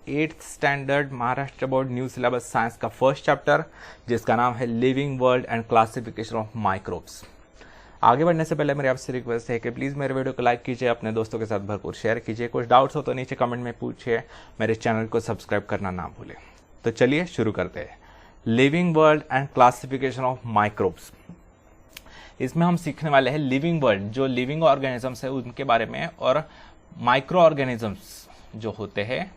8th standard Maharashtra board new syllabus science का first chapter, जिसका नाम है living world and classification of microbes. आगे बढ़ने से पहले मेरी आपसे रिक्वेस्ट है कि प्लीज़ मेरे वीडियो को लाइक कीजिए, अपने दोस्तों के साथ भरपूर शेयर कीजिए। कुछ डाउट्स हो तो नीचे कमेंट में पूछिए, मेरे चैनल को सब्सक्राइब करना ना भूलें। तो चलिए शुरू करते हैं। Living world and classification of microbes, इसमें हम सीखने वाले हैं लिविंग वर्ल्ड, जो लिविंग ऑर्गेनिजम्स है उनके बारे में, और माइक्रो ऑर्गेनिजम्स जो होते हैं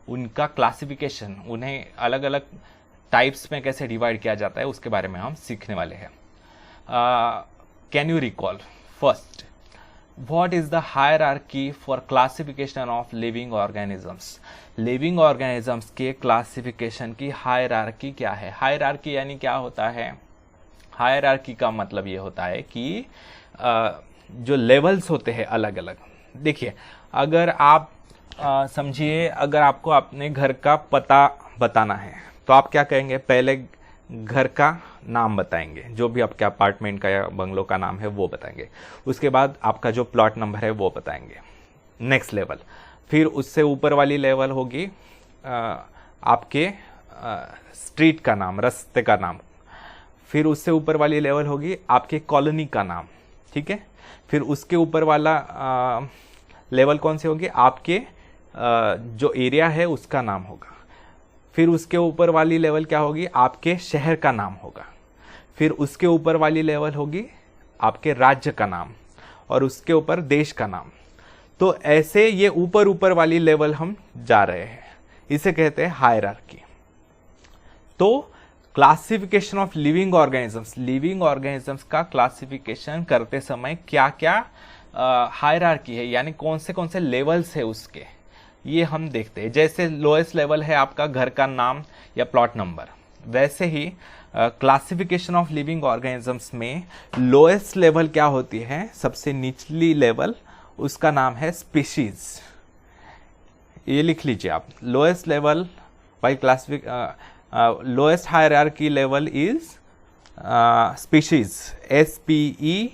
उनका क्लासिफिकेशन, उन्हें अलग अलग टाइप्स में कैसे डिवाइड किया जाता है उसके बारे में हम सीखने वाले हैं। Can you recall first, what is the hierarchy for classification of living organisms? Living organisms के क्लासिफिकेशन की हायरार्की क्या है? हायरार्की यानी क्या होता है? हायरार्की का मतलब ये होता है कि जो लेवल्स होते हैं अलग अलग। देखिए, अगर आप समझिए, अगर आपको अपने घर का पता बताना है तो आप क्या कहेंगे? पहले घर का नाम बताएंगे, जो भी आपके अपार्टमेंट का या बंगलो का नाम है वो बताएंगे। उसके बाद आपका जो प्लॉट नंबर है वो बताएंगे। नेक्स्ट लेवल, फिर उससे ऊपर वाली लेवल होगी आपके स्ट्रीट का नाम, रास्ते का नाम। फिर उससे ऊपर वाली लेवल होगी आपके कॉलोनी का नाम, ठीक है। फिर उसके ऊपर वाला लेवल कौन सी होगी? आपके जो एरिया है उसका नाम होगा। फिर उसके ऊपर वाली लेवल क्या होगी? आपके शहर का नाम होगा। फिर उसके ऊपर वाली लेवल होगी आपके राज्य का नाम, और उसके ऊपर देश का नाम। तो ऐसे ये ऊपर ऊपर वाली लेवल हम जा रहे हैं, इसे कहते हैं हायरार्की। तो classification of living organisms, living organisms का क्लासिफिकेशन करते समय क्या क्या हायरार्की है, यानी कौन से लेवल्स है उसके, ये हम देखते हैं। जैसे लोएस्ट लेवल है आपका घर का नाम या प्लॉट नंबर, वैसे ही क्लासिफिकेशन ऑफ लिविंग ऑर्गेनिजम्स में लोएस्ट लेवल क्या होती है? सबसे निचली लेवल, उसका नाम है स्पीशीज। ये लिख लीजिए आप, lowest level by lowest hierarchy level is species, SPECIES,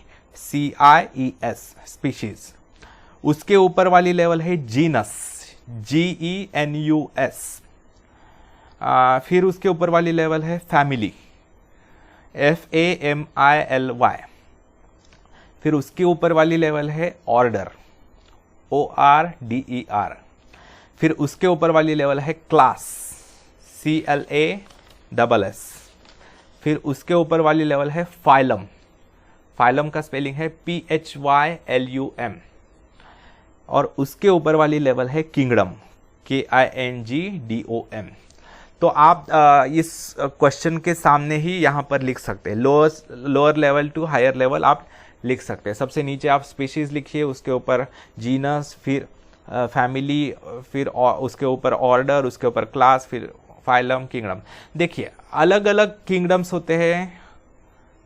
species. उसके ऊपर वाली लेवल है जीनस, GENUS। फिर उसके ऊपर वाली लेवल है फैमिली, FAMILY। फिर उसके ऊपर वाली लेवल है ऑर्डर, ORDER। फिर उसके ऊपर वाली लेवल है क्लास, CLASS। फिर उसके ऊपर वाली लेवल है फाइलम, फाइलम का स्पेलिंग है PHYLUM। और उसके ऊपर वाली लेवल है किंगडम, KINGDOM। तो आप इस क्वेश्चन के सामने ही यहाँ पर लिख सकते हैं, lower level to higher level आप लिख सकते हैं। सबसे नीचे आप स्पीशीज लिखिए, उसके ऊपर जीनस, फिर फैमिली, फिर उसके ऊपर ऑर्डर, उसके ऊपर क्लास, फिर फाइलम, किंगडम। देखिए, अलग अलग किंगडम्स होते हैं।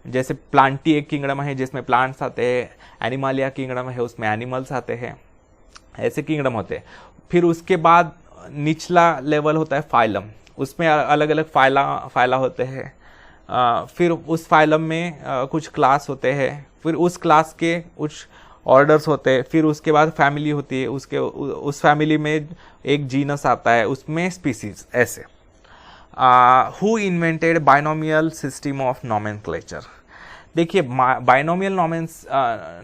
जैसे प्लांटी एक किंगडम है जिसमें प्लांट्स आते हैं, एनिमालिया किंगडम है उसमें एनिमल्स आते हैं, ऐसे किंगडम होते हैं। फिर उसके बाद निचला लेवल होता है फाइलम, उसमें अलग अलग फाइला होते हैं। फिर उस फाइलम में कुछ क्लास होते हैं, फिर उस क्लास के कुछ ऑर्डर्स होते हैं। फिर उसके बाद फैमिली होती है, उस फैमिली में एक जीनस आता है, उसमें स्पीसीज। ऐसे who invented binomial system of nomenclature? देखिए, बाइनोमियल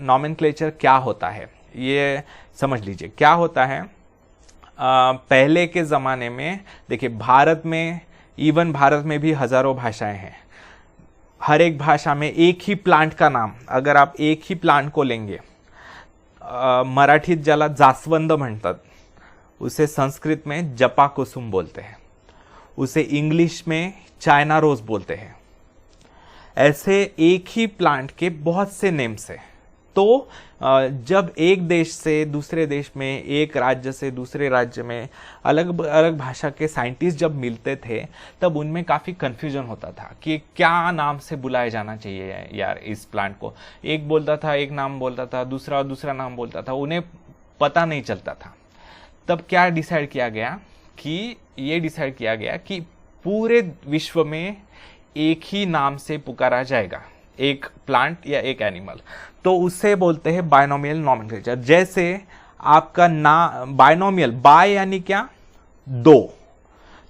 नॉमेनक्लेचर क्या होता है ये समझ लीजिए। क्या होता है, पहले के ज़माने में, देखिए भारत में, इवन भारत में भी हज़ारों भाषाएं हैं। हर एक भाषा में एक ही प्लांट का नाम, अगर आप एक ही प्लांट को लेंगे, मराठीत ज्याला जास्वंद म्हणतात, उसे संस्कृत में जपा कुसुम बोलते हैं, उसे इंग्लिश में चाइना रोज बोलते हैं। ऐसे एक ही प्लांट के बहुत से नेम्स हैं। तो जब एक देश से दूसरे देश में, एक राज्य से दूसरे राज्य में अलग अलग भाषा के साइंटिस्ट जब मिलते थे, तब उनमें काफ़ी कन्फ्यूजन होता था कि क्या नाम से बुलाया जाना चाहिए यार इस प्लांट को। एक बोलता था, एक नाम बोलता था, दूसरा नाम बोलता था, उन्हें पता नहीं चलता था। तब क्या डिसाइड किया गया कि पूरे विश्व में एक ही नाम से पुकारा जाएगा, एक प्लांट या एक एनिमल। तो उसे बोलते हैं बाइनोमियल नॉमेनक्लेचर। जैसे आपका बाइनोमियल, बाय यानी क्या? दो।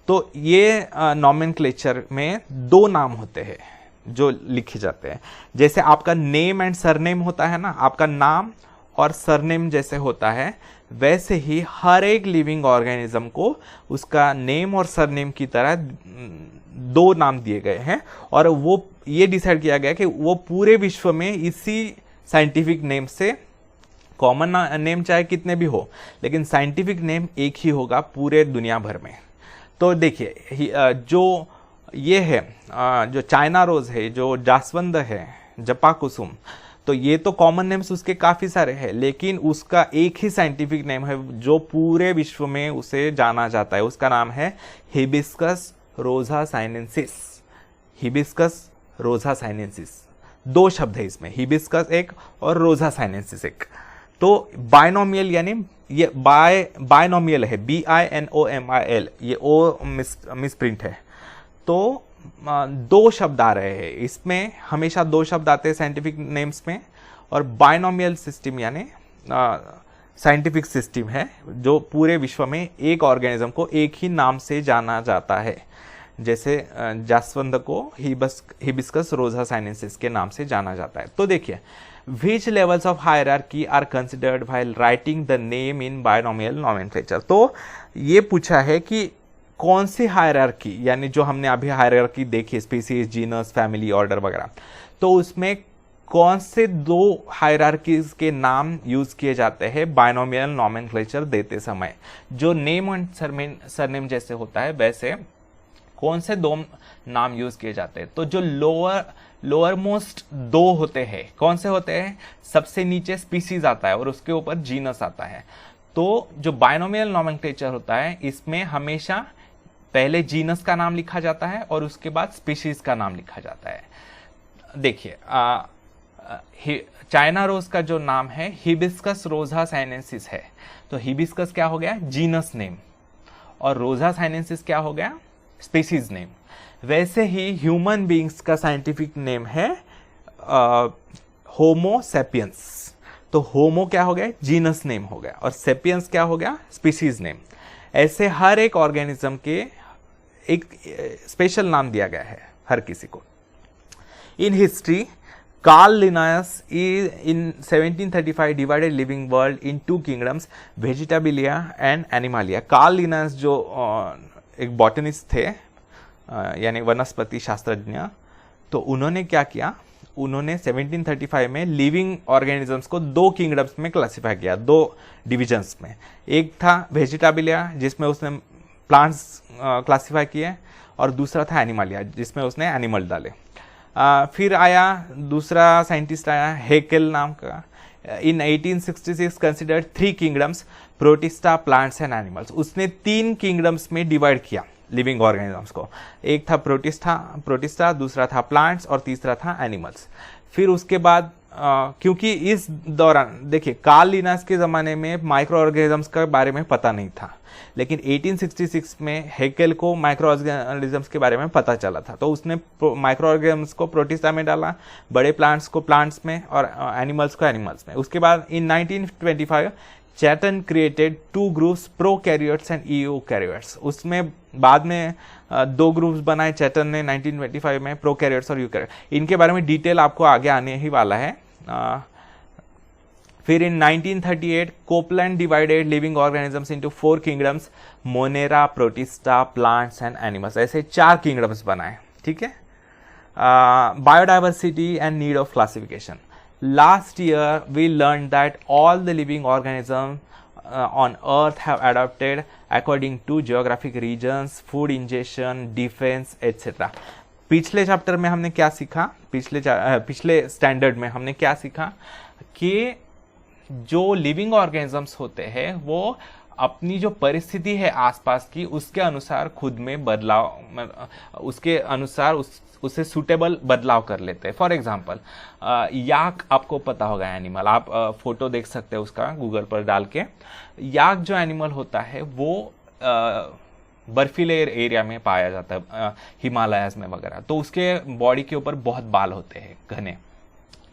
तो ये नॉमेनक्लेचर में दो नाम होते हैं जो लिखे जाते हैं। जैसे आपका नेम एंड सरनेम होता है ना, आपका नाम और सरनेम जैसे होता है, वैसे ही हर एक लिविंग ऑर्गेनिज्म को उसका नेम और सरनेम की तरह दो नाम दिए गए हैं, और वो ये डिसाइड किया गया कि वो पूरे विश्व में इसी साइंटिफिक नेम से, कॉमन नेम चाहे कितने भी हो, लेकिन साइंटिफिक नेम एक ही होगा पूरे दुनिया भर में। तो देखिए जो ये है, जो चाइना रोज है, जो जास्वंद है, जपा कुसुम, तो ये तो कॉमन नेम्स उसके काफी सारे हैं, लेकिन उसका एक ही साइंटिफिक नेम है जो पूरे विश्व में उसे जाना जाता है। उसका नाम है हिबिस्कस रोजा साइनेंसिस। हिबिस्कस रोजा साइनेंसिस, दो शब्द है इसमें, हिबिस्कस एक और रोजा साइनेंसिस एक। तो बायनोमियल यानी ये बायनोमियल है, BINOMIL, ये ओ मिसप्रिंट है। तो दो शब्द आ रहे हैं इसमें, हमेशा दो शब्द आते हैं साइंटिफिक नेम्स में, और बायनोमियल सिस्टम यानी साइंटिफिक सिस्टम है जो पूरे विश्व में एक ऑर्गेनिज्म को एक ही नाम से जाना जाता है। जैसे जास्वंद को हिबिस्कस रोजा साइनेंसिस के नाम से जाना जाता है। तो देखिए, which levels of hierarchy are considered while writing the name in binomial nomenclature। तो ये पूछा है कि कौन सी हायरार्की, यानी जो हमने अभी हायरार्की देखी, स्पीसीज, जीनस, फैमिली, ऑर्डर वगैरह, तो उसमें कौन से दो हायरार्कीज के नाम यूज किए जाते हैं बायनोमियल नॉमेनक्लेचर देते समय। जो नेम एंड सरनेम जैसे होता है वैसे कौन से दो नाम यूज किए जाते हैं। तो जो लोअर मोस्ट दो होते हैं, कौन से होते हैं, सबसे नीचे स्पीसीज आता है और उसके ऊपर जीनस आता है। तो जो बायनोमियल नॉमेनक्लेचर होता है इसमें हमेशा पहले जीनस का नाम लिखा जाता है और उसके बाद स्पीशीज का नाम लिखा जाता है। देखिए चाइना रोज का जो नाम है हिबिस्कस रोजा साइनेंसिस है, तो हिबिस्कस क्या हो गया, जीनस नेम, और रोजा साइनेंसिस क्या हो गया, स्पीशीज नेम। वैसे ही ह्यूमन बीइंग्स का साइंटिफिक नेम है होमो सेपियंस। तो होमो क्या हो गया, जीनस नेम हो गया, और सेपियंस क्या हो गया, स्पीशीज नेम। ऐसे हर एक ऑर्गेनिज्म के एक स्पेशल नाम दिया गया है हर किसी को। In history Carl Linnaeus in 1735 divided living world in two kingdoms, Vegetabilia and Animalia. Carl Linnaeus जो एक बॉटनिस्ट थे, यानी वनस्पति शास्त्रज्ञ, तो उन्होंने क्या किया, उन्होंने 1735 में लिविंग ऑर्गेनिजम्स को दो किंगडम्स में क्लासिफाई किया, दो डिविजन्स में। एक था वेजिटेबिलिया जिसमें उसने प्लांट्स क्लासिफाई किए, और दूसरा था एनिमालिया जिसमें उसने एनिमल डाले। फिर आया दूसरा साइंटिस्ट आया हेकेल नाम का, इन 1866 considered three kingdoms, protista, plants and animals. उसने तीन किंगडम्स में डिवाइड किया लिविंग ऑर्गेनिजम्स को, एक था प्रोटिस्टा, दूसरा था प्लांट्स और तीसरा था एनिमल्स। फिर उसके बाद क्योंकि इस दौरान देखिए कार्ल लिनास के ज़माने में माइक्रो ऑर्गेनिजम्स के बारे में पता नहीं था, लेकिन 1866 में हेकेल को माइक्रो ऑर्गेनिजम्स के बारे में पता चला था, तो उसने माइक्रो ऑर्गेनिजम्स को प्रोटिस्टा में डाला, बड़े प्लांट्स को प्लांट्स में और एनिमल्स को एनिमल्स में। उसके बाद in 1925 Chatton created two groups, prokaryotes and eukaryotes. उसमें बाद में दो ग्रुप्स बनाए चैटन ने 1925 में, प्रोकैरियोट्स और यूकैरियोट्स। इनके बारे में डिटेल आपको आगे आने ही वाला है। फिर इन 1938 Copeland divided living organisms into 4 kingdoms, Monera, protista, plants and animals. ऐसे 4 किंगडम्स बनाए, ठीक है। Biodiversity and need of classification. Last year we learned that all the living organisms on earth have adapted according to geographic regions, food ingestion, defense, etc. पिछले chapter में हमने क्या सीखा, पिछले स्टैंडर्ड में हमने क्या सीखा कि जो लिविंग ऑर्गेनिजम्स होते हैं वो अपनी जो परिस्थिति है आसपास की उसके अनुसार खुद में बदलाव, उसके अनुसार उससे सूटेबल बदलाव कर लेते हैं। फॉर एग्जाम्पल याक, आपको पता होगा एनिमल, आप फोटो देख सकते हैं उसका गूगल पर डाल के। याक जो एनिमल होता है वो बर्फीले एरिया में पाया जाता है, हिमालयाज में वगैरह, तो उसके बॉडी के ऊपर बहुत बाल होते हैं घने।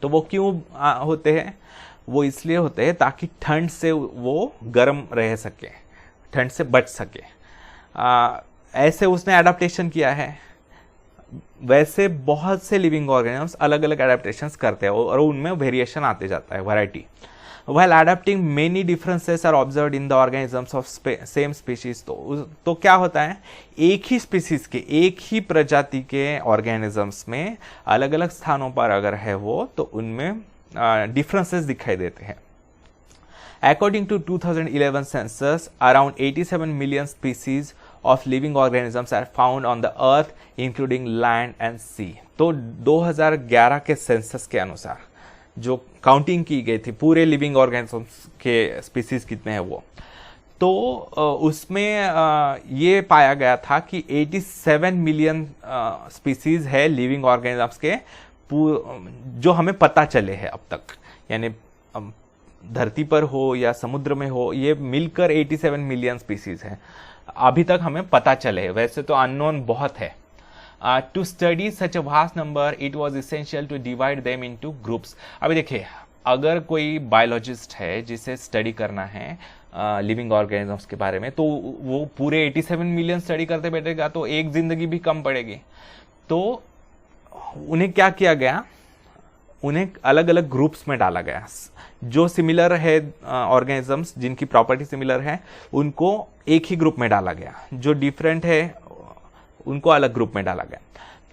तो वो क्यों होते हैं, वो इसलिए होते हैं ताकि ठंड से वो गर्म रह सके, ठंड से बच सके। ऐसे उसने एडाप्टेशन किया है, वैसे बहुत से लिविंग ऑर्गेनिजम्स अलग अलग एडेप्टेशंस करते हैं और उनमें वेरिएशन आते जाता है, variety. While adapting many differences are observed in the organisms of same species, तो क्या होता है, एक ही स्पीसीज के, एक ही प्रजाति के ऑर्गेनिजम्स में अलग अलग स्थानों पर अगर है वो, तो उनमें डिफरेंसेस दिखाई देते हैं। According to 2011 census, around 87 million species of living organisms are found on the earth, including land and sea. तो 2011 के सेंसस के अनुसार जो काउंटिंग की गई थी पूरे लिविंग ऑर्गेनिजम्स के स्पीसीज कितने हैं वो, तो उसमें ये पाया गया था कि 87 मिलियन स्पीसीज है लिविंग ऑर्गेनिजम्स के जो हमें पता चले हैं अब तक, यानी धरती पर हो या समुद्र में हो, ये मिलकर 87 मिलियन स्पीसीज है अभी तक हमें पता चले हैं। वैसे तो अननोन बहुत है। To study such a vast number, it was essential to divide them into groups. अभी देखिए, अगर कोई बायोलॉजिस्ट है जिसे स्टडी करना है लिविंग ऑर्गेनिजम्स के बारे में, तो वो पूरे 87 मिलियन स्टडी करते बैठेगा तो एक जिंदगी भी कम पड़ेगी। तो उन्हें क्या किया गया, उन्हें अलग अलग ग्रुप्स में डाला गया। जो सिमिलर है ऑर्गेनिजम्स, जिनकी प्रॉपर्टी सिमिलर है, उनको एक ही ग्रुप में डाला गया, जो डिफरेंट है उनको अलग ग्रुप में डाला गया।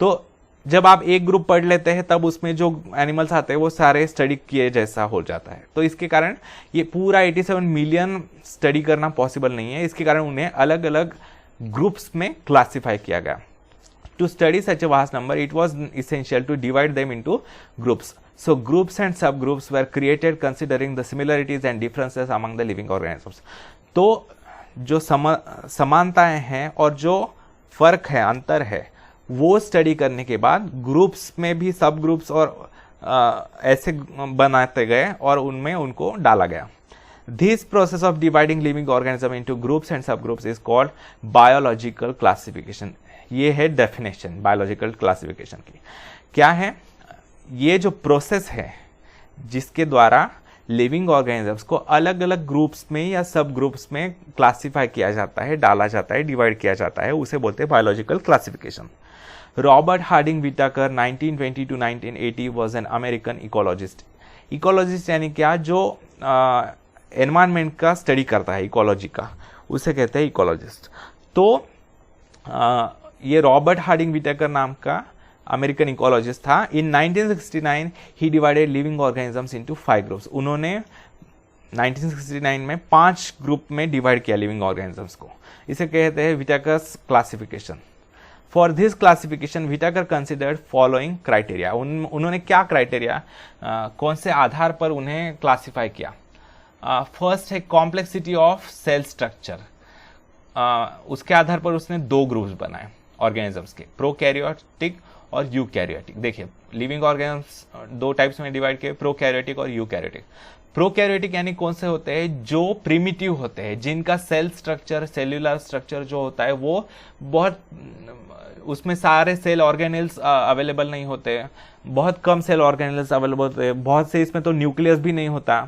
तो जब आप एक ग्रुप पढ़ लेते हैं तब उसमें जो एनिमल्स आते हैं वो सारे स्टडी किए जैसा हो जाता है। तो इसके कारण ये पूरा 87 मिलियन स्टडी करना पॉसिबल नहीं है, इसके कारण उन्हें अलग अलग ग्रुप्स में क्लासिफाई किया गया। To study such a vast number, it was essential to divide them into groups. So groups and subgroups were created considering the similarities and differences among the living organisms. तो जो समानताएं हैं और जो फर्क है, अंतर है, वो स्टडी करने के बाद ग्रुप्स में भी सब ग्रुप्स और ऐसे बनाते गए और उनमें उनको डाला गया। This process of dividing living organism into groups and subgroups is called biological classification. ये है डेफिनेशन बायोलॉजिकल क्लासिफिकेशन की। क्या है ये जो प्रोसेस है जिसके द्वारा लिविंग ऑर्गेनिजम्स को अलग अलग ग्रुप्स में या सब ग्रुप्स में क्लासिफाई किया जाता है, डाला जाता है, डिवाइड किया जाता है, उसे बोलते हैं biological classification. Robert Harding Whittaker 1920 to 1980 was an American ecologist. Ecologist यानी क्या, जो एनवायरनमेंट का स्टडी करता है, इकोलॉजी का, उसे कहते हैं इकोलॉजिस्ट। तो ये रॉबर्ट हार्डिंग व्हिटेकर नाम का अमेरिकन इकोलॉजिस्ट था। In 1969 he divided living organisms into 5 groups. उन्होंने 1969 में 5 ग्रुप में डिवाइड किया लिविंग ऑर्गेनिजम्स को। इसे कहते हैं Whittaker's classification. For this classification Whittaker considered following criteria. उन्होंने क्या क्राइटेरिया, कौन से आधार पर उन्हें क्लासिफाई किया। फर्स्ट है कॉम्प्लेक्सिटी ऑफ सेल स्ट्रक्चर। उसके आधार पर उसने 2 ग्रुप्स बनाए ऑर्गेनिजम्स के, प्रोकैरियोटिक और यूकैरियोटिक। देखिए लिविंग ऑर्गेनिजम्स 2 टाइप्स में डिवाइड किए, प्रोकैरियोटिक और यूकैरियोटिक। प्रोकैरियोटिक यानी कौन से होते हैं, जो प्रिमिटिव होते हैं, जिनका सेल स्ट्रक्चर, सेल्यूलर स्ट्रक्चर जो होता है वो बहुत, उसमें सारे सेल ऑर्गेनेल्स अवेलेबल नहीं होते, बहुत कम सेल ऑर्गेनेल्स अवेलेबल होते हैं, बहुत से इसमें तो न्यूक्लियस भी नहीं होता।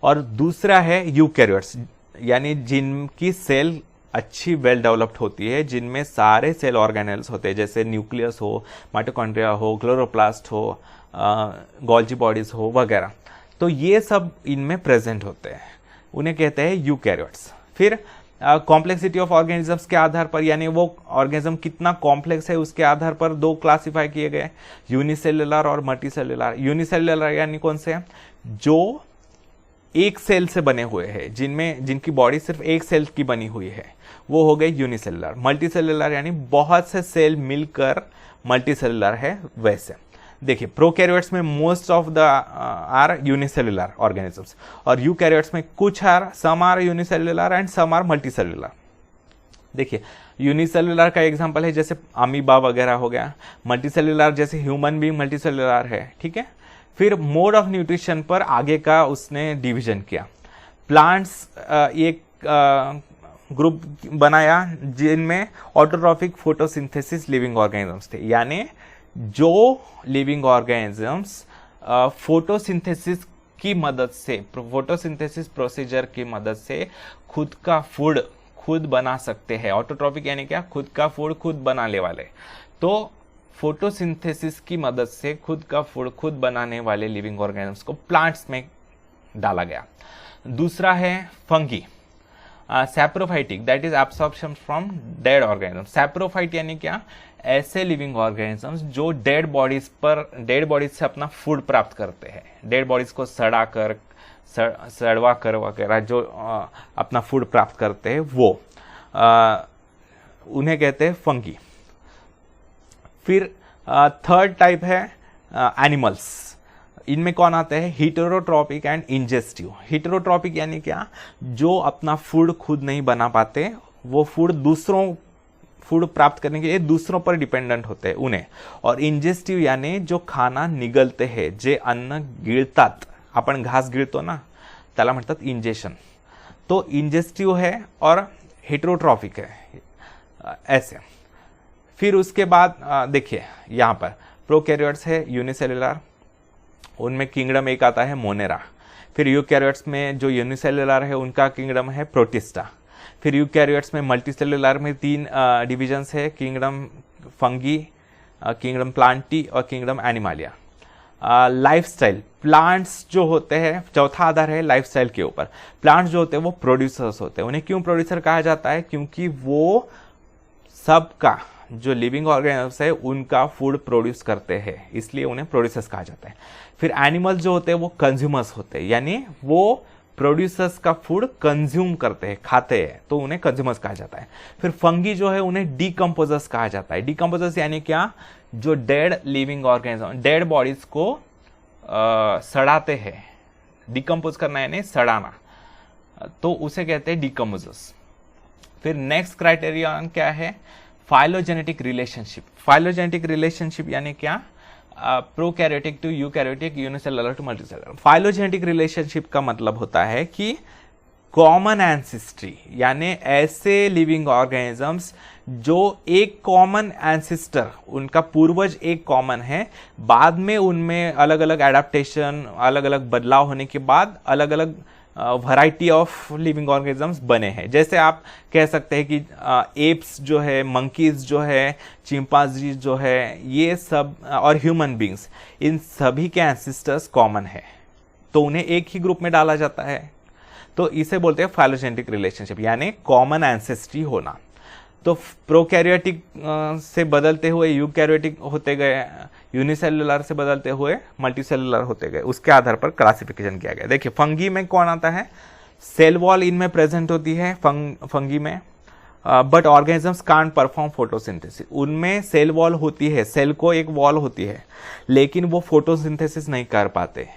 और दूसरा है यूकैरियोट्स, यानी जिनकी सेल अच्छी वेल डेवलप्ड होती है, जिनमें सारे सेल ऑर्गेनेल्स होते हैं, जैसे न्यूक्लियस हो, माइटोकॉन्ड्रिया हो, क्लोरोप्लास्ट हो, गोल्जी बॉडीज हो वगैरह। तो ये सब इनमें प्रेजेंट होते हैं, उन्हें कहते हैं यूकैरियोट्स। फिर कॉम्प्लेक्सिटी ऑफ ऑर्गेनिजम्स के आधार पर, यानी वो ऑर्गेनिज्म कितना कॉम्प्लेक्स है उसके आधार पर 2 क्लासिफाई किए गए, यूनिसेल्युलर और मल्टीसेल्युलर। यूनिसेल्युलर यानी कौन से, जो एक सेल से बने हुए हैं, जिनकी बॉडी सिर्फ एक सेल की बनी हुई है, वो हो गए यूनिसेल्युलर। मल्टीसेल्युलर यानी बहुत से सेल मिलकर मल्टीसेल्युलर है। वैसे देखिए प्रोकैरियोट्स में most of the are unicellular organisms, और यूकैरियोट्स में कुछ are, some are unicellular and some are multicellular. देखिए यूनिसेल्युलर का एग्जांपल है जैसे अमीबा वगैरह हो गया। मल्टीसेल्युलर जैसे ह्यूमन भी मल्टीसेल्युलर है, ठीक है। फिर मोड ऑफ न्यूट्रिशन पर आगे का उसने डिवीजन किया। प्लांट्स एक ग्रुप बनाया जिनमें ऑटोट्रॉफिक फोटोसिंथेसिस लिविंग ऑर्गेनिजम्स थे, यानी जो लिविंग ऑर्गेनिजम्स फोटोसिंथेसिस की मदद से, फोटोसिंथेसिस प्रोसीजर की मदद से खुद का फूड खुद बना सकते हैं। ऑटोट्रॉफिक यानी क्या, खुद का फूड खुद बनाने वाले। तो फोटोसिंथेसिस की मदद से खुद का फूड खुद बनाने वाले लिविंग ऑर्गेनिजम्स को प्लांट्स में डाला गया। दूसरा है fungi, saprophytic, that is absorption from dead organism. Saprophyte यानी क्या, ऐसे लिविंग ऑर्गेनिजम्स जो डेड बॉडीज से अपना फूड प्राप्त करते हैं, डेड बॉडीज को सड़वा कर वगैरह जो अपना फूड प्राप्त करते हैं वो उन्हें कहते हैं फंगी। फिर थर्ड टाइप है एनिमल्स। इनमें कौन आते हैं, हीटेरोट्रॉपिक एंड इंजेस्टिव। हीटेरोट्रॉपिक यानी क्या, जो अपना फूड खुद नहीं बना पाते, वो फूड प्राप्त करने के लिए दूसरों पर डिपेंडेंट होते हैं उन्हें। और इंजेस्टिव यानी जो खाना निगलते हैं, जे अन्न गिळतात, आपण घास गिळतो ना, त्याला म्हणतात इंजेशन। तो इंजेस्टिव है और हेटेरोट्रॉफिक है ऐसे। फिर उसके बाद देखिए यहाँ पर प्रोकैरियोट्स है यूनिसेलुलर, उनमें किंगडम एक आता है मोनेरा। फिर यूकैरियोट्स में जो यूनिसेलुलर है उनका किंगडम है प्रोटिस्टा। फिर यूकैरियोट्स में मल्टीसेलुलर में 3 डिविजन्स है, किंगडम फंगी, किंगडम प्लांटी और किंगडम एनिमालिया। लाइफस्टाइल, प्लांट्स जो होते हैं, चौथा आधार है लाइफस्टाइल के ऊपर। प्लांट्स जो होते हैं वो प्रोड्यूसर्स होते हैं। उन्हें क्यों प्रोड्यूसर कहा जाता है, क्योंकि वो सबका जो लिविंग ऑर्गेनिजम्स है उनका फूड प्रोड्यूस करते हैं, इसलिए उन्हें प्रोड्यूसर्स कहा जाता है। फिर एनिमल्स जो होते हैं वो कंज्यूमर्स होते हैं, यानी वो प्रोड्यूसर्स का फूड कंज्यूम करते हैं, खाते हैं, तो उन्हें कंज्यूमर्स कहा जाता है। फिर फंगी जो है उन्हें डीकम्पोजर्स कहा जाता है। डीकम्पोजर्स यानी क्या, जो dead living organism, dead bodies को सड़ाते हैं। डिकम्पोज करना यानी सड़ाना, तो उसे कहते हैं डीकम्पोजर्स। फिर नेक्स्ट क्राइटेरियन क्या है, फाइलोजेनेटिक रिलेशनशिप। फाइलोजेनेटिक रिलेशनशिप यानी क्या, prokaryotic to eukaryotic, unicellular to multicellular. Phylogenetic relationship का मतलब होता है कि कॉमन एंसेस्ट्री, यानी ऐसे लिविंग ऑर्गेनिजम्स जो एक कॉमन एंसेस्टर, उनका पूर्वज एक कॉमन है, बाद में उनमें अलग अलग एडाप्टेशन, अलग अलग बदलाव होने के बाद अलग अलग वैरायटी ऑफ लिविंग ऑर्गेनिजम्स बने हैं। जैसे आप कह सकते हैं कि एप्स जो है, मंकीज जो है, चिंपांजी जो है, ये सब और ह्यूमन बींग्स, इन सभी के एंसेस्टर्स कॉमन है, तो उन्हें एक ही ग्रुप में डाला जाता है। तो इसे बोलते हैं फाइलोजेनेटिक रिलेशनशिप, यानी कॉमन एंसेस्ट्री होना। तो प्रोकैरियोटिक से बदलते हुए यूकैरियोटिक होते गए, यूनिसेलुलर से बदलते हुए मल्टीसेलुलर होते गए, उसके आधार पर क्लासिफिकेशन किया गया। देखिए फंगी में कौन आता है, सेल वॉल इनमें प्रेजेंट होती है फंगी में, but organisms can't perform photosynthesis. उनमें सेल वॉल होती है, सेल को एक वॉल होती है, लेकिन वो फोटोसिंथेसिस नहीं कर पाते।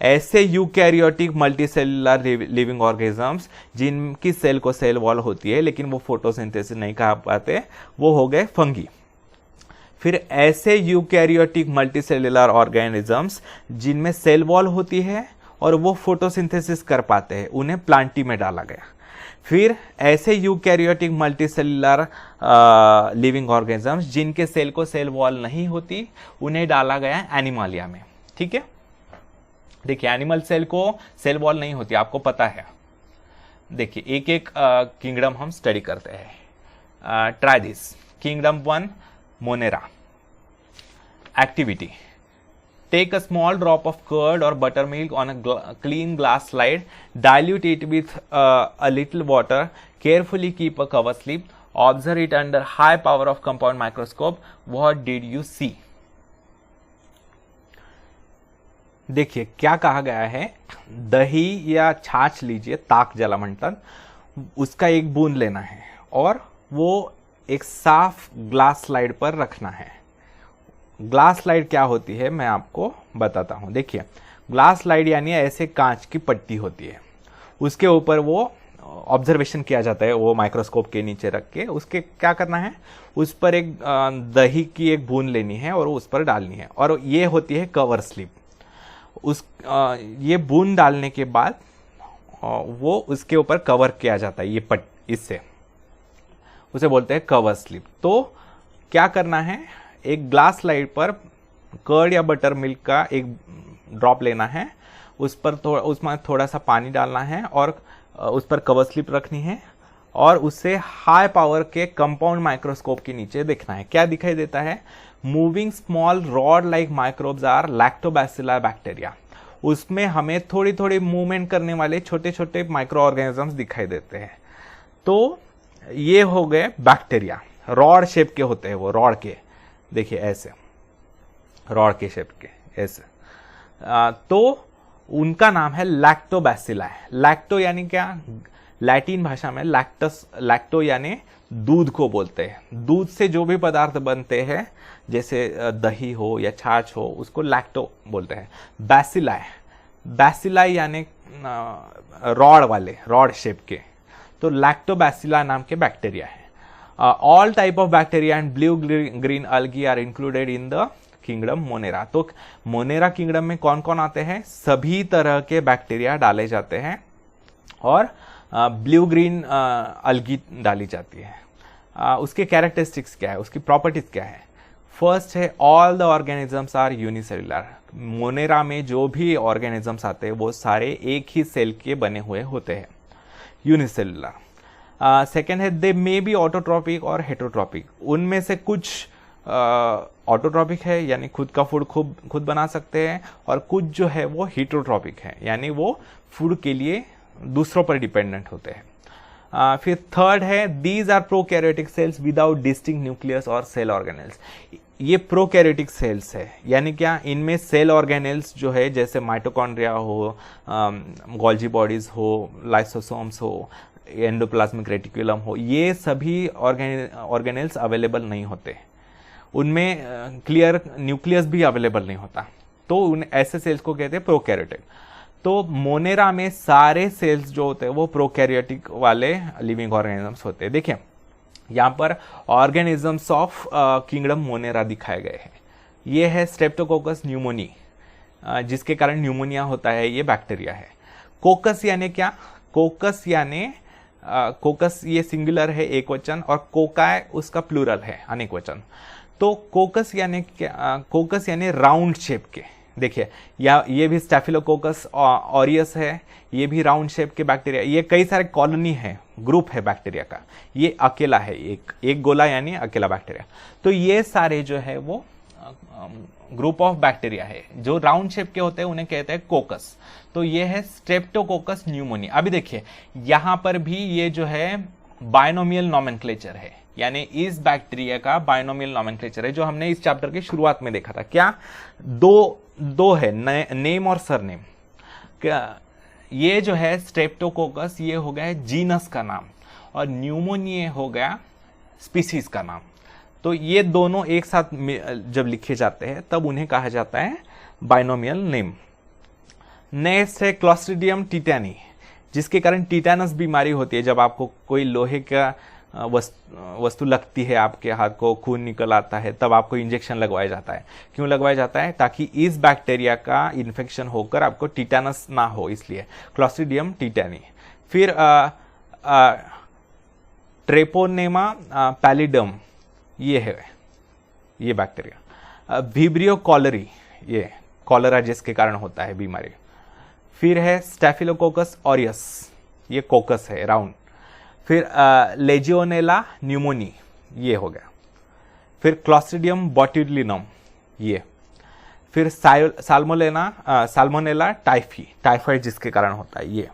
ऐसे यूकैरियोटिक मल्टीसेलुलर लिविंग ऑर्गेनिजम्स जिनकी सेल को सेल वॉल होती है लेकिन वो फोटोसिंथेसिस नहीं कर पाते, वो हो गए फंगी। फिर ऐसे यूकैरियोटिक मल्टीसेलुलर ऑर्गेनिजम्स जिनमें सेल वॉल होती है और वो फोटोसिंथेसिस कर पाते हैं, उन्हें प्लांटी में डाला गया। फिर ऐसे यूकैरियोटिक मल्टीसेलुलर लिविंग ऑर्गेनिजम्स जिनके सेल को सेल वॉल नहीं होती, उन्हें डाला गया एनिमालिया में। ठीक है, देखिए एनिमल सेल को सेल वॉल नहीं होती, आपको पता है। देखिए एक एक किंगडम हम स्टडी करते हैं। Try this. Kingdom 1 Monera. Activity, take a small drop of curd or buttermilk on a clean glass slide, dilute it with a little water, carefully keep a cover slip, observe it under high power of compound microscope. What did you see? देखिए क्या कहा गया है, दही या छाछ लीजिए, ताक ज्याला म्हणतात, उसका एक बूंद लेना है और वो एक साफ ग्लास स्लाइड पर रखना है। ग्लास स्लाइड क्या होती है मैं आपको बताता हूं। देखिए ग्लास स्लाइड यानी ऐसे कांच की पट्टी होती है, उसके ऊपर वो ऑब्जर्वेशन किया जाता है, वो माइक्रोस्कोप के नीचे रख के। उसके क्या करना है, उस पर एक दही की एक बूंद लेनी है और उस पर डालनी है, और ये होती है कवर स्लिप। ये बूंद डालने के बाद वो उसके ऊपर कवर किया जाता है, ये इससे उसे बोलते हैं कवर स्लिप। तो क्या करना है, एक ग्लास स्लाइड पर कर्ड या बटर मिल्क का एक ड्रॉप लेना है, उस पर उसमें थोड़ा सा पानी डालना है और उस पर कवर स्लिप रखनी है और उससे हाई पावर के कंपाउंड माइक्रोस्कोप के नीचे देखना है। क्या दिखाई देता है? Moving small rod like microbes are lactobacilli bacteria. उसमें हमें थोड़ी थोड़ी मूवमेंट करने वाले छोटे छोटे माइक्रो ऑर्गेनिजम्स दिखाई देते हैं। तो ये हो गए बैक्टीरिया, रॉड शेप के होते हैं वो, रॉड के, देखिए ऐसे रॉड के शेप के ऐसे। तो उनका नाम है लैक्टोबैसिली। लैक्टो यानी क्या? लैटिन भाषा में लैक्टो यानी दूध को बोलते हैं। दूध से जो भी पदार्थ बनते हैं जैसे दही हो या छाछ हो, उसको लैक्टो बोलते हैं। बैसिलाई यानी रॉड वाले, रॉड शेप के, तो लैक्टोबैसिला नाम के बैक्टीरिया है। All type of bacteria and blue green algae are included in the kingdom Monera. तो मोनेरा किंगडम में कौन कौन आते हैं? सभी तरह के बैक्टीरिया डाले जाते हैं और ब्लू ग्रीन अल्गी डाली जाती है। उसके कैरेक्टरिस्टिक्स क्या है, उसकी प्रॉपर्टीज क्या है? फर्स्ट है all the organisms are unicellular. Monera में जो भी ऑर्गेनिजम्स आते हैं वो सारे एक ही सेल के बने हुए होते हैं, यूनिसेलुलर। सेकेंड है दे मे बी ऑटोट्रॉपिक और हेटरोट्रॉपिक। उनमें से कुछ ऑटोट्रॉपिक है यानी खुद का फूड खुद बना सकते हैं, और कुछ जो है वो हेटरोट्रॉपिक है यानी वो फूड के लिए दूसरों पर डिपेंडेंट होते हैं। फिर थर्ड है these are prokaryotic cells without distinct nucleus और सेल ऑर्गेनेल्स। ये प्रोकैरियोटिक सेल्स है यानी क्या? इनमें सेल ऑर्गेनेल्स जो है जैसे माइटोकॉन्ड्रिया हो, गोल्जी बॉडीज हो, लाइसोसोम्स हो, एंडोप्लाज्मिक रेटिकुलम हो, ये सभी ऑर्गेनेल्स अवेलेबल नहीं होते। उनमें क्लियर न्यूक्लियस भी अवेलेबल नहीं होता। तो उन ऐसे सेल्स को कहते हैं प्रोकैरियोटिक। तो मोनेरा में सारे सेल्स जो होते हैं वो प्रोकैरियोटिक वाले लिविंग ऑर्गेनिजम्स होते हैं। देखिए यहाँ पर ऑर्गेनिजम्स ऑफ किंगडम मोनेरा दिखाए गए हैं। ये है स्ट्रेप्टोकोकस न्यूमोनी, जिसके कारण न्यूमोनिया होता है, ये बैक्टीरिया है। कोकस यानी क्या? कोकस यानी कोकस ये सिंगुलर है एक वचन, और कोकाय उसका प्लूरल है अनेक वचन। तो कोकस यानी क्या? कोकस यानी राउंड शेप के। देखिए या ये भी स्टैफिलोकोकस ऑरियस है, ये भी राउंड शेप के बैक्टीरिया। ये कई सारे कॉलोनी है, ग्रुप है बैक्टीरिया का, ये अकेला है, एक गोला यानी अकेला बैक्टीरिया। तो ये सारे जो है वो ग्रुप ऑफ बैक्टीरिया है जो राउंड शेप के होते हैं, उन्हें कहते हैं कोकस। तो ये है स्ट्रेप्टोकोकस न्यूमोनी। अभी देखिए यहां पर भी ये जो है बायनोमियल नॉमेनक्लेचर है, यानी इस बैक्टीरिया का बायनोमियल नॉमेनक्लेचर है, जो हमने इस चैप्टर के शुरुआत में देखा था। क्या? दो है, नेम और सरनेम। ये जो है स्ट्रेप्टोकोकस, ये हो गया जीनस का नाम, और न्यूमोनिया हो गया स्पीसीज का नाम। तो ये दोनों एक साथ जब लिखे जाते हैं तब उन्हें कहा जाता है बायनोमियल नेम। नेक्स्ट है क्लॉस्ट्रिडियम टिटैनी, जिसके कारण टिटैनस बीमारी होती है। जब आपको कोई लोहे का वस्तु लगती है, आपके हाथ को खून निकल आता है, तब आपको इंजेक्शन लगवाया जाता है। क्यों लगवाया जाता है? ताकि इस बैक्टीरिया का इन्फेक्शन होकर आपको टिटैनस ना हो, इसलिए क्लॉस्ट्रिडियम टिटैनी। फिर ट्रेपोनेमा पैलिडम, ये है ये बैक्टीरिया। विब्रियो कॉलरी, ये कॉलरा जिसके कारण होता है बीमारी। फिर है स्टैफिलोकोकस ऑरियस, ये कोकस है राउंड। फिर लेजियोनेला न्यूमोनी, ये हो गया। फिर क्लॉस्ट्रिडियम बोट्युलिनम, ये। फिर साल्मोनेला टाइफी, टाइफाइड जिसके कारण होता है, ये।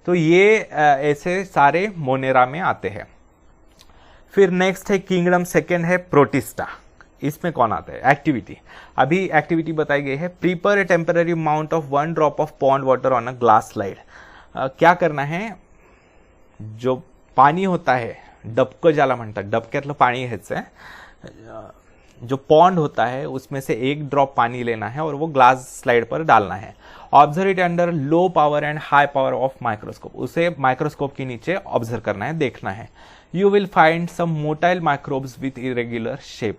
तो ये ऐसे सारे मोनेरा में आते हैं। फिर नेक्स्ट है किंगडम सेकेंड है प्रोटिस्टा। इसमें कौन आता है? एक्टिविटी। अभी एक्टिविटी बताई गई है, prepare a temporary amount of 1 drop of pond water on a glass slide. क्या करना है? जो पानी होता है, डबकं ज्याला म्हणतात, डबक्यातलं पाणी घ्यायचं है, जो पॉन्ड होता है उसमें से 1 ड्रॉप पानी लेना है और वो ग्लास स्लाइड पर डालना है। Observe it under low power and high power of microscope. उसे माइक्रोस्कोप के नीचे ऑब्जर्व करना है, देखना है। You will find some motile microbes with irregular shape.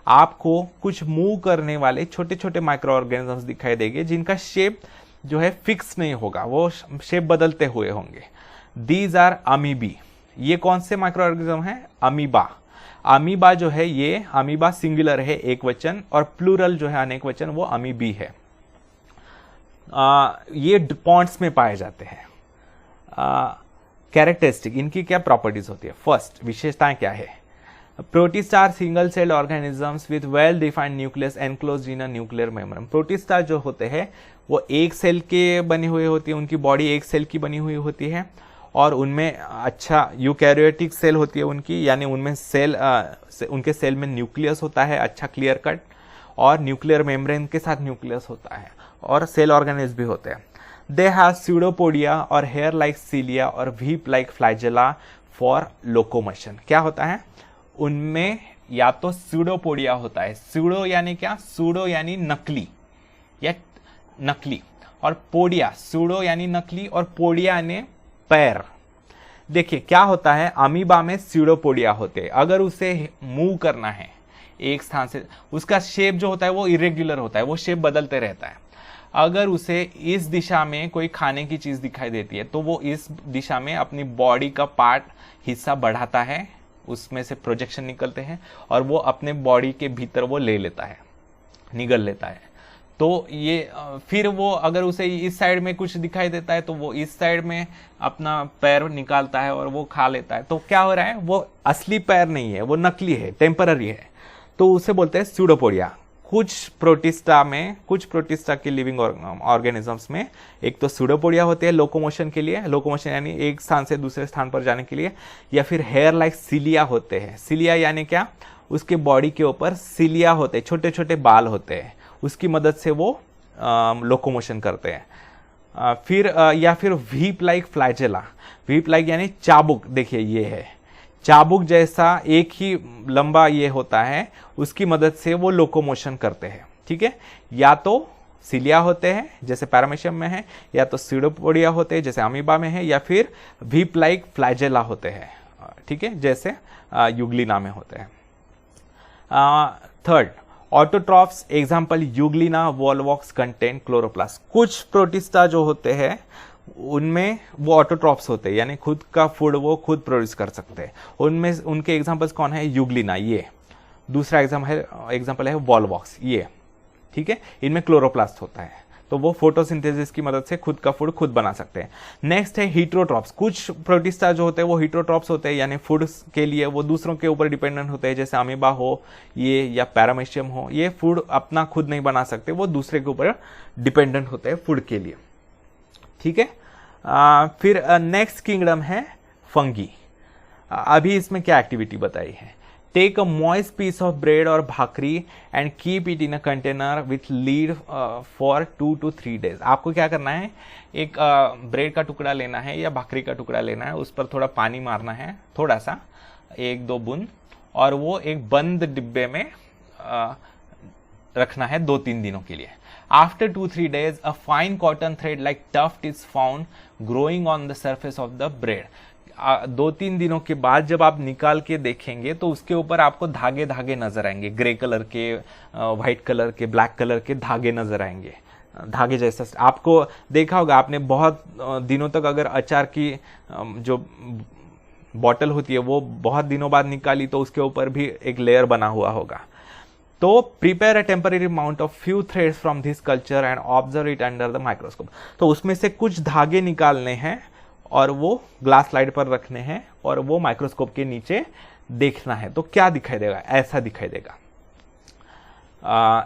आपको कुछ मूव करने वाले छोटे छोटे माइक्रो ऑर्गेनिजम्स दिखाई देंगे जिनका शेप जो है फिक्स नहीं होगा, वो शेप बदलते हुए होंगे। These are amoebae. ये कौन से माइक्रो ऑर्गेनिज्म है? अमीबा। अमीबा जो है, ये अमीबा सिंगुलर है एक वचन, और प्लूरल जो है अनेक वचन, वो अमीबी है। ये पॉन्ड्स में पाए जाते हैं। कैरेक्टरिस्टिक, इनकी क्या प्रॉपर्टीज होती है। फर्स्ट विशेषताएं क्या है, protist are single cell organisms with well defined nucleus enclosed in a nuclear membrane. Protista जो होते हैं वो एक सेल के बनी हुई होती है, उनकी बॉडी एक सेल की बनी हुई होती है और उनमें अच्छा यूकैरियोटिक सेल होती है उनकी, यानी उनमें सेल उनके सेल में न्यूक्लियस होता है अच्छा क्लियर कट, और न्यूक्लियर मेम्ब्रेन के साथ न्यूक्लियस होता है, और सेल ऑर्गेनिज भी होते हैं। दे हैव स्यूडोपोडिया और हेयर लाइक सीलिया और whip like flagella for locomotion. क्या होता है उनमें, या तो स्यूडोपोडिया होता है, स्यूडो यानी क्या, सूडो यानी नकली या नकली, और पोडिया, सूडो यानी नकली और पोडिया यानी पैर। देखिए क्या होता है, अमीबा में स्यूडोपोडिया होते हैं, अगर उसे मूव करना है एक स्थान से, उसका शेप जो होता है वो इरेग्युलर होता है, वो शेप बदलते रहता है। अगर उसे इस दिशा में कोई खाने की चीज दिखाई देती है तो वो इस दिशा में अपनी बॉडी का पार्ट हिस्सा बढ़ाता है, उसमें से प्रोजेक्शन निकलते हैं और वो अपने बॉडी के भीतर वो ले लेता है, निगल लेता है। तो ये फिर वो अगर उसे इस साइड में कुछ दिखाई देता है तो वो इस साइड में अपना पैर निकालता है और वो खा लेता है। तो क्या हो रहा है, वो असली पैर नहीं है, वो नकली है, टेम्पररी है, तो उसे बोलते हैं स्यूडोपोडिया। कुछ प्रोटिस्टा के लिविंग ऑर्गेनिजम्स में एक तो स्यूडोपोडिया होते हैं लोकोमोशन के लिए, लोकोमोशन यानी एक स्थान से दूसरे स्थान पर जाने के लिए, या फिर हेयर लाइक सीलिया होते हैं। सीलिया यानी क्या, उसके बॉडी के ऊपर सीलिया होते हैं, छोटे छोटे बाल होते हैं, उसकी मदद से वो लोकोमोशन करते हैं। या फिर whip like flagella, whip like यानी चाबुक, देखिए ये है चाबुक जैसा एक ही लंबा ये होता है, उसकी मदद से वो लोकोमोशन करते हैं। ठीक है, या तो सीलिया होते हैं जैसे पैरामीशियम में है, या तो स्यूडोपोडिया होते हैं जैसे अमीबा में है, या फिर व्हीप लाइक फ्लैजेला होते हैं, ठीक है, जैसे यूग्लिना में होते हैं। Third, autotrophs, example Euglena Volvox content chloroplast. कुछ प्रोटिस्टा जो होते हैं उनमें वो ऑटोट्रॉप्स होते हैं, यानी खुद का फूड वो खुद प्रोड्यूस कर सकते हैं। उनमें उनके एग्जांपल्स कौन है, यूग्लिना ये, दूसरा एग्जांपल है वॉलवॉक्स ये, ठीक है, इनमें क्लोरोप्लास्ट होता है, तो वो फोटोसिंथेसिस की मदद से खुद का फूड खुद बना सकते हैं। नेक्स्ट है हीट्रोट्रॉप्स। कुछ प्रोटिस्टा जो होते हैं वो हीट्रोट्रॉप्स होते हैं, यानी फूड के लिए वो दूसरों के ऊपर डिपेंडेंट होते हैं, जैसे अमीबा हो ये या पैरामीशियम हो, ये फूड अपना खुद नहीं बना सकते, वो दूसरे के ऊपर डिपेंडेंट होते हैं फूड के लिए। ठीक है, फिर नेक्स्ट किंगडम है फंगी। अभी इसमें क्या एक्टिविटी बताई है, take a moist piece of bread और bhakri and keep it in a container with lid for 2 to 3 days। आपको क्या करना है, एक ब्रेड का टुकड़ा लेना है या भाकरी का टुकड़ा लेना है, उस पर थोड़ा पानी मारना है, थोड़ा सा 1-2 बूंद, और वो एक बंद डिब्बे में रखना है 2-3 दिनों के लिए। After 2-3 days, a fine cotton thread like tuft is found growing on the surface of the bread। 2-3 दिनों के बाद जब आप निकाल के देखेंगे तो उसके ऊपर आपको धागे धागे नजर आएंगे, ग्रे कलर के, व्हाइट कलर के, ब्लैक कलर के धागे नजर आएंगे, धागे जैसा। आपको देखा होगा आपने, बहुत दिनों तक अगर अचार की जो बॉटल होती है वो बहुत दिनों बाद निकाली तो उसके ऊपर भी एक लेयर बना हुआ होगा। तो prepare a temporary amount of few threads from this culture and observe it under the microscope. तो उसमें से कुछ धागे निकालने हैं और वो ग्लास स्लाइड पर रखने हैं और वो माइक्रोस्कोप के नीचे देखना है, तो क्या दिखाई देगा, ऐसा दिखाई देगा।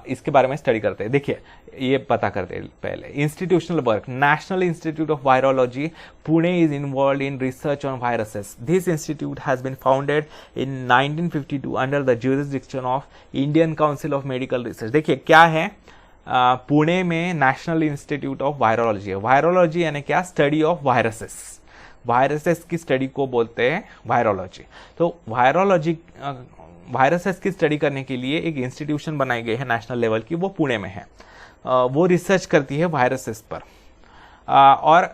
इसके बारे में स्टडी करते हैं। देखिए ये पता करते हैं पहले, institutional work. National Institute of Virology Pune is involve in research on viruses. This institute has been founded in 1952 under the jurisdiction of Indian Council of Medical Research. देखिए क्या है, पुणे में नेशनल इंस्टीट्यूट ऑफ वायरोलॉजी है। Virology यानी क्या, study of viruses, viruses की study को बोलते हैं वायरोलॉजी। तो वायरसेस की स्टडी करने के लिए एक इंस्टीट्यूशन बनाई गई है नेशनल लेवल की, वो पुणे में है। वो रिसर्च करती है वायरसेस पर। और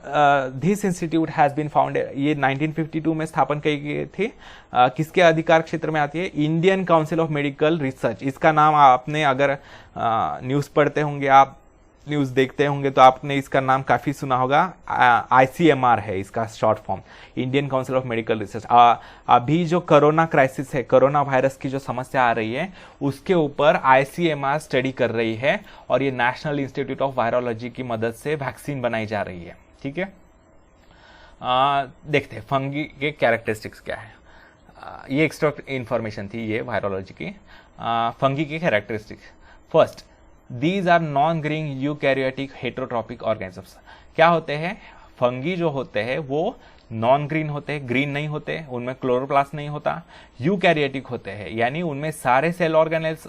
this institute has been founded, ये 1952 में स्थापन की गई थी। किसके अधिकार क्षेत्र में आती है, Indian Council of Medical research. इसका नाम आपने अगर न्यूज़ पढ़ते होंगे, आप न्यूज़ देखते होंगे तो आपने इसका नाम काफ़ी सुना होगा। ICMR है इसका short form, Indian Council of Medical research. अभी जो कोरोना क्राइसिस है, कोरोना वायरस की जो समस्या आ रही है, उसके ऊपर ICMR स्टडी कर रही है और ये नेशनल इंस्टीट्यूट ऑफ वायरोलॉजी की मदद से वैक्सीन बनाई जा रही है। ठीक है, देखते हैं फंगी के कैरेक्टरिस्टिक्स क्या है। ये एक्स्ट्रा इंफॉर्मेशन थी ये वायरोलॉजी की। फंगी के characteristics, first, these are non green eukaryotic heterotrophic organisms. क्या होते हैं? फंगी जो होते हैं वो नॉन ग्रीन होते हैं, ग्रीन नहीं होते, उनमें क्लोरोप्लास्ट नहीं होता। यूकैरियोटिक होते हैं यानी उनमें सारे सेल ऑर्गेनेल्स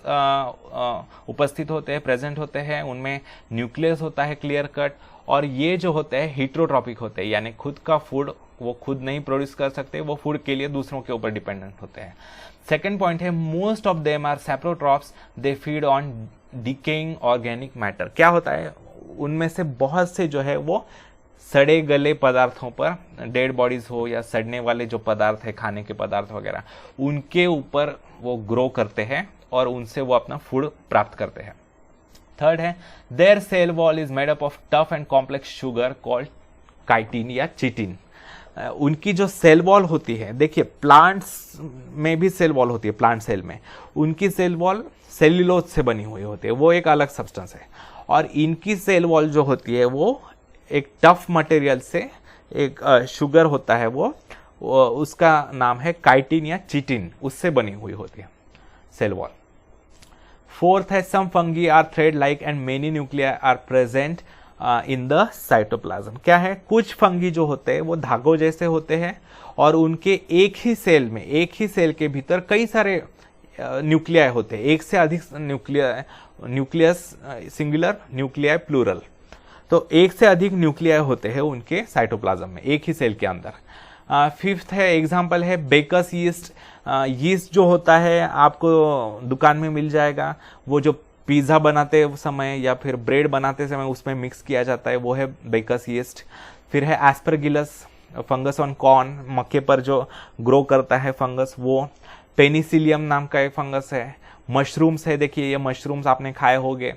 उपस्थित होते हैं, प्रेजेंट होते हैं, उनमें न्यूक्लियस होता है क्लियर कट, और ये जो होते हैं हेटेरोट्रॉपिक होते हैं यानी खुद का फूड वो खुद नहीं प्रोड्यूस कर सकते, वो फूड के लिए दूसरों के ऊपर डिपेंडेंट होते हैं। सेकेंड पॉइंट है most of them are saprotrophs, they feed on decaying organic matter. क्या होता है? उनमें से बहुत से जो है वो सड़े गले पदार्थों पर, डेड बॉडीज हो या सड़ने वाले जो पदार्थ है खाने के पदार्थ वगैरह, उनके ऊपर वो ग्रो करते हैं और उनसे वो अपना फूड प्राप्त करते हैं। थर्ड है their cell wall is made up of tough and complex sugar called chitin या चिटिन। उनकी जो सेल वॉल होती है, देखिए प्लांट्स में भी सेल वॉल होती है, प्लांट सेल में उनकी सेल वॉल सेल्यूलोज से बनी हुई होती है, वो एक अलग सब्सटेंस है, और इनकी सेल वॉल जो होती है वो एक टफ मटेरियल से, एक शुगर होता है वो उसका नाम है काइटिन या चिटिन, उससे बनी हुई होती है सेल वॉल। फोर्थ है some fungi are thread like and many nuclei are present in the cytoplasm. क्या है? कुछ फंगी जो होते हैं वो धागों जैसे होते हैं और उनके एक ही सेल में, एक ही सेल के भीतर कई सारे न्यूक्लियाई होते हैं, एक से अधिक न्यूक्लियस सिंगुलर, न्यूक्लियाई प्लूरल, तो एक से अधिक न्यूक्लियाई होते हैं उनके साइटोप्लाज्म में एक ही सेल के अंदर। फिफ्थ है एग्जांपल है बेकस यीस्ट। यीस्ट जो होता है आपको दुकान में मिल जाएगा, वो जो पिज़्ज़ा बनाते समय या फिर ब्रेड बनाते समय उसमें मिक्स किया जाता है, वो है बेकस यीस्ट। फिर है एस्परगिलस, फंगस ऑन कॉर्न, मक्के पर जो ग्रो करता है फंगस वो। पेनिसिलियम नाम का एक फंगस है। मशरूम्स है, देखिए ये मशरूम्स आपने खाए होंगे।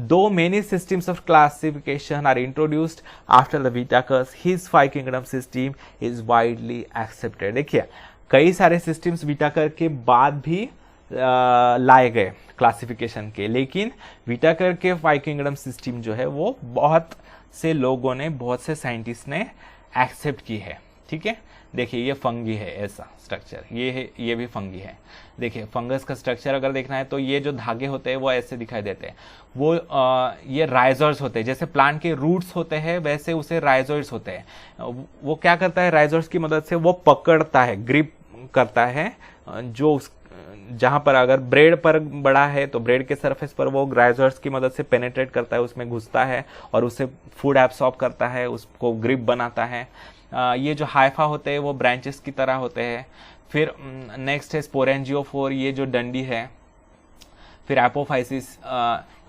Though many systems of classification are introduced after the Whittaker's, his five kingdom system is widely accepted। देखिए कई सारे सिस्टम्स विटाकर के बाद भी लाए गए क्लासिफिकेशन के, लेकिन विटाकर के फाइव किंगडम सिस्टम जो है वो बहुत से लोगों ने, बहुत से साइंटिस्ट ने एक्सेप्ट की है। ठीक है, देखिए ये फंगी है, ऐसा स्ट्रक्चर, ये है, ये भी फंगी है। देखिए फंगस का स्ट्रक्चर अगर देखना है तो ये जो धागे होते हैं वो ऐसे दिखाई देते हैं, वो ये राइजोइड्स होते हैं, जैसे प्लांट के रूट्स होते हैं वैसे उसे राइजोइड्स होते हैं। वो क्या करता है? राइजोइड्स की मदद से वो पकड़ता है, ग्रिप करता है, जो जहां पर अगर ब्रेड पर बड़ा है तो ब्रेड के सरफेस पर वो राइजोइड्स की मदद से पेनेट्रेट करता है, उसमें घुसता है और उससे फूड एब्सॉर्ब करता है, उसको ग्रिप बनाता है। ये जो हाइफा होते हैं वो ब्रांचेस की तरह होते हैं। फिर नेक्स्ट है स्पोरेंजियोफोर, ये जो डंडी है। फिर एपोफाइसिस,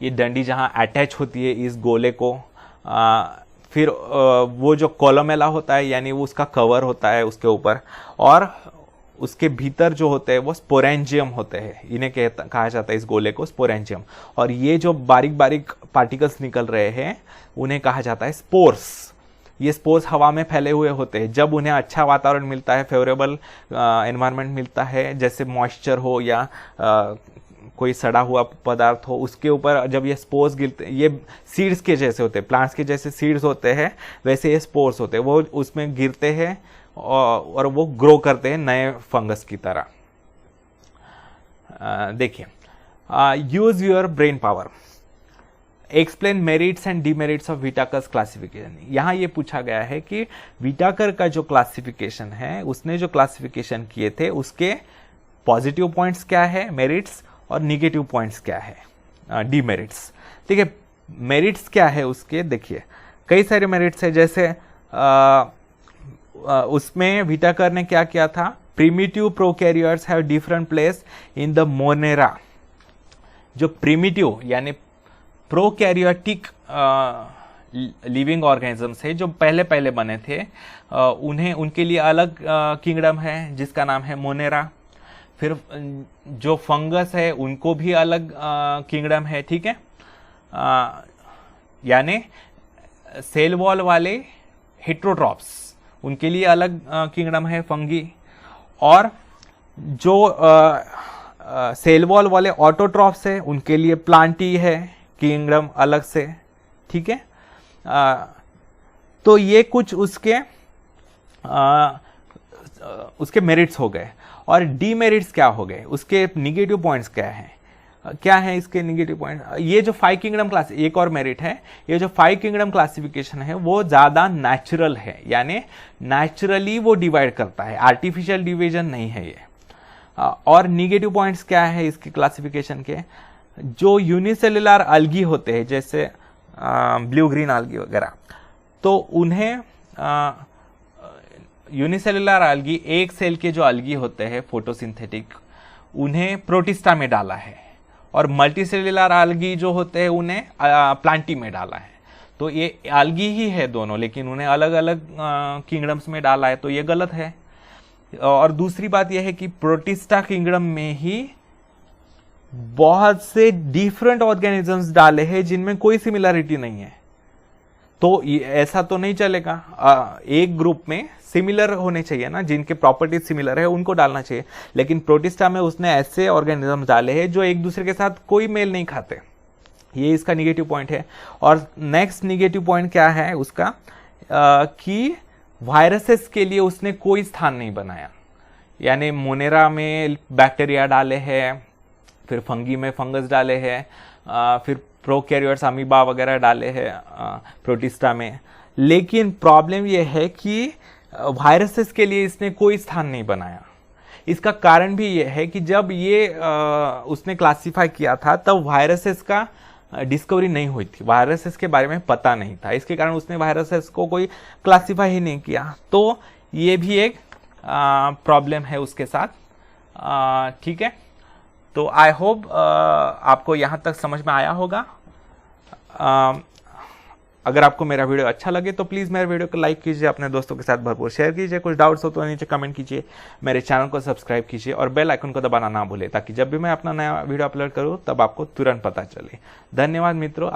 ये डंडी जहाँ अटैच होती है इस गोले को। फिर वो जो कोलोमेला होता है यानी वो उसका कवर होता है उसके ऊपर, और उसके भीतर जो होते हैं वो स्पोरेंजियम होते हैं, इन्हें कहा जाता है इस गोले को स्पोरेंजियम। और ये जो बारीक बारीक पार्टिकल्स निकल रहे हैं उन्हें कहा जाता है स्पोर्स। ये स्पोर्स हवा में फैले हुए होते हैं, जब उन्हें अच्छा वातावरण मिलता है, फेवरेबल एनवायरनमेंट मिलता है, जैसे मॉइस्चर हो या कोई सड़ा हुआ पदार्थ हो, उसके ऊपर जब ये स्पोर्स गिरते, ये सीड्स के जैसे होते हैं, प्लांट्स के जैसे सीड्स होते हैं वैसे ये स्पोर्स होते हैं, वो उसमें गिरते हैं और वो ग्रो करते हैं नए फंगस की तरह। देखिए use your brain power, explain merits and demerits of Whittaker's classification. यहाँ ये पूछा गया है कि विटाकर का जो क्लासिफिकेशन है, उसने जो क्लासिफिकेशन किए थे उसके पॉजिटिव पॉइंट्स क्या है, मेरिट्स, और निगेटिव पॉइंट्स क्या है, डिमेरिट्स। ठीक है, मेरिट्स क्या है उसके, देखिए कई सारे मेरिट्स है, जैसे उसमें विटाकर ने क्या किया था, primitive prokaryotes have different place in the Monera. जो प्रिमिटिव यानी प्रोकैरियोटिक लिविंग ऑर्गेनिजम्स है जो पहले पहले बने थे, उन्हें उनके लिए अलग किंगडम है जिसका नाम है मोनेरा। फिर जो फंगस है उनको भी अलग किंगडम है। ठीक है, यानी सेल वॉल वाले हेट्रोट्रॉप्स उनके लिए अलग किंगडम है फंगी, और जो सेल वॉल वाले ऑटोट्रॉप्स है उनके लिए प्लांटी है किंगडम अलग से। ठीक है, तो ये कुछ उसके मेरिट्स हो गए। और डीमेरिट्स क्या हो गए, उसके निगेटिव पॉइंट्स क्या हैं, क्या है इसके निगेटिव पॉइंट। ये जो 5 किंगडम क्लास, एक और मेरिट है, ये जो 5 किंगडम क्लासिफिकेशन है वो ज्यादा नेचुरल है, यानी नेचुरली वो डिवाइड करता है, आर्टिफिशियल डिवीजन नहीं है ये। और निगेटिव पॉइंट्स क्या है इसके क्लासिफिकेशन के, जो यूनिसेलुलर अलगी होते हैं जैसे ब्लू ग्रीन अलगी वगैरह, तो उन्हें यूनिसेलुलर अलगी, एक सेल के जो अलगी होते हैं फोटोसिंथेटिक, उन्हें प्रोटिस्टा में डाला है, और मल्टीसेलुलर अलगी जो होते हैं उन्हें प्लांटी में डाला है। तो ये अलगी ही है दोनों, लेकिन उन्हें अलग अलग किंगडम्स में डाला है, तो ये गलत है। और दूसरी बात यह है कि प्रोटिस्टा किंगडम में ही बहुत से डिफरेंट ऑर्गेनिजम्स डाले हैं जिनमें कोई सिमिलरिटी नहीं है, तो ऐसा तो नहीं चलेगा। एक ग्रुप में सिमिलर होने चाहिए ना, जिनके प्रॉपर्टीज सिमिलर है उनको डालना चाहिए, लेकिन प्रोटिस्टा में उसने ऐसे ऑर्गेनिजम्स डाले हैं जो एक दूसरे के साथ कोई मेल नहीं खाते। ये इसका निगेटिव पॉइंट है। और नेक्स्ट निगेटिव पॉइंट क्या है उसका, कि वायरसेस के लिए उसने कोई स्थान नहीं बनाया, यानी मोनेरा में बैक्टीरिया डाले हैं, फिर फंगी में फंगस डाले हैं, फिर प्रोकैरियोट्स अमीबा वगैरह डाले हैं प्रोटिस्टा में। लेकिन प्रॉब्लम यह है कि वायरसेस के लिए इसने कोई स्थान नहीं बनाया। इसका कारण भी यह है कि जब ये उसने क्लासिफाई किया था तब वायरसेस का डिस्कवरी नहीं हुई थी, वायरसेस के बारे में पता नहीं था, इसके कारण उसने वायरसेस को कोई क्लासिफाई ही नहीं किया। तो ये भी एक प्रॉब्लम है उसके साथ। ठीक है, तो आई होप आपको यहाँ तक समझ में आया होगा। अगर आपको मेरा वीडियो अच्छा लगे तो प्लीज़ मेरे वीडियो को लाइक कीजिए, अपने दोस्तों के साथ भरपूर शेयर कीजिए, कुछ डाउट्स हो तो नीचे कमेंट कीजिए, मेरे चैनल को सब्सक्राइब कीजिए और बेल आइकन को दबाना ना भूलें, ताकि जब भी मैं अपना नया वीडियो अपलोड करूँ तब आपको तुरंत पता चले। धन्यवाद मित्रों।